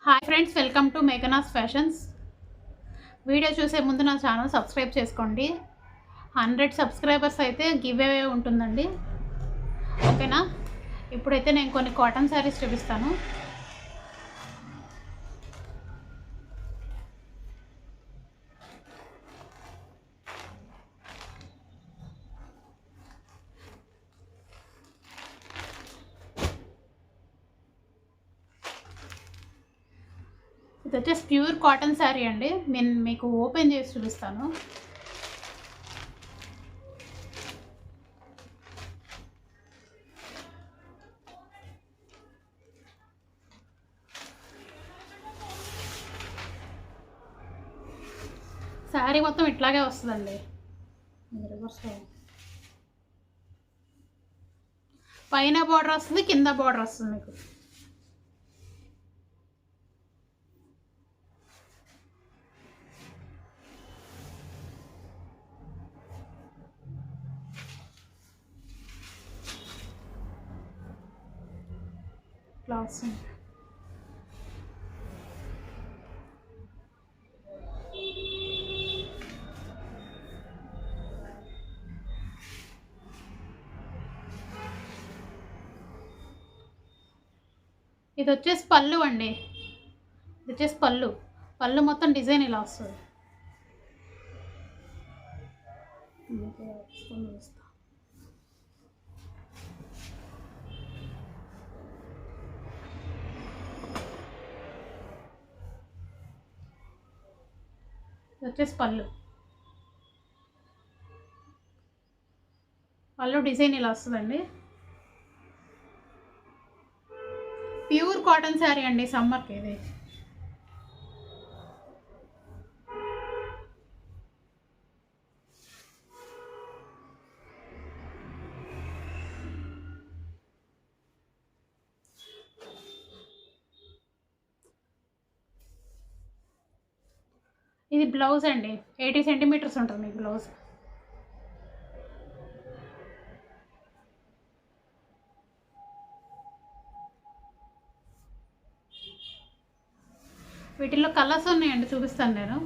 Hi friends, welcome to Meghana's fashions. Video చూసే ముందు నా ఛానల్ సబ్స్క్రైబ్ చేసుకోండి. 100 సబ్స్క్రైబర్స్ అయితే గివ్ అవే ఉంటుందండి. ఓకేనా? ఇప్పుడైతే నేను కొన్ని కాటన్ శారీస్ చూపిస్తాను. ఇది వచ్చేసి ప్యూర్ కాటన్ శారీ అండి. నేను మీకు ఓపెన్ చేసి చూపిస్తాను. శారీ మొత్తం ఇట్లాగే వస్తుందండి. పైన బార్డర్ వస్తుంది, కింద బార్డర్ వస్తుంది. మీకు క్లాత్స్ ఇది వచ్చేసి పళ్ళు అండి. ఇది వచ్చేసి పళ్ళు మొత్తం డిజైన్ ఇలా వస్తుంది. ఇది వచ్చేసి పళ్ళు డిజైన్ ఇలా వస్తుందండి. ప్యూర్ కాటన్ శారీ అండి, సమ్మర్కి ఇది. ఇది బ్లౌజ్ అండి. 80 సెంటీమీటర్స్ ఉంటుంది మీ బ్లౌజ్. వీటిల్లో కలర్స్ ఉన్నాయండి, చూపిస్తాను నేను.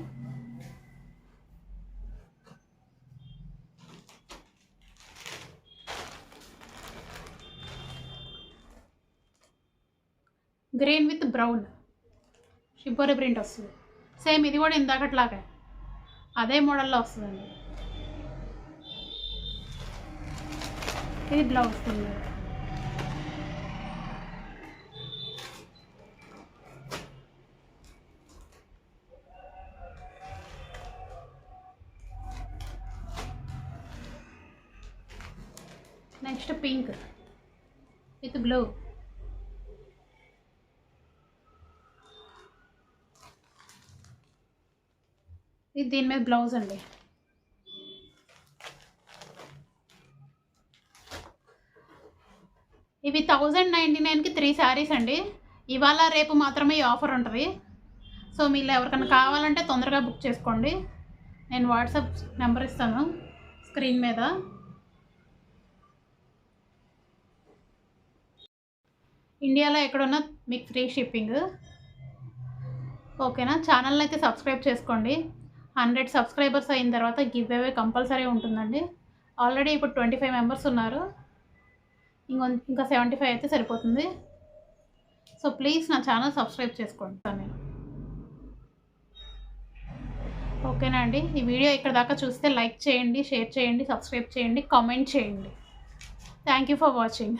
గ్రీన్ విత్ బ్రౌన్ షిబ్బోరి ప్రింట్ వస్తుంది. సేమ్ ఇది కూడా ఇందాకట్లాగా అదే మోడల్లో వస్తుందండి. ఇది బ్లౌజ్ వస్తుంది. Next pink with blue. ఇది దీని మీద బ్లౌజ్ అండి. ఇవి 1099కి 3 శారీస్ అండి. ఇవాళ రేపు మాత్రమే ఈ ఆఫర్ ఉంటుంది. సో మీరు ఎవరికైనా కావాలంటే తొందరగా బుక్ చేసుకోండి. నేను వాట్సాప్ నెంబర్ ఇస్తాను స్క్రీన్ మీద. ఇండియాలో ఎక్కడున్నా మీకు ఫ్రీ షిప్పింగ్. ఓకేనా? ఛానల్ని అయితే సబ్స్క్రైబ్ చేసుకోండి. 100 సబ్స్క్రైబర్స్ అయిన తర్వాత గివ్ అవే కంపల్సరీ ఉంటుందండి. ఆల్రెడీ ఇప్పుడు 25 మెంబర్స్ ఉన్నారు. ఇంకా 75 అయితే సరిపోతుంది. సో ప్లీజ్ నా ఛానల్ సబ్స్క్రైబ్ చేసుకోండి. నేను ఓకేనా అండి? ఈ వీడియో ఇక్కడ దాకా చూస్తే లైక్ చేయండి, షేర్ చేయండి, సబ్స్క్రైబ్ చేయండి, కామెంట్ చేయండి. Thank you for watching.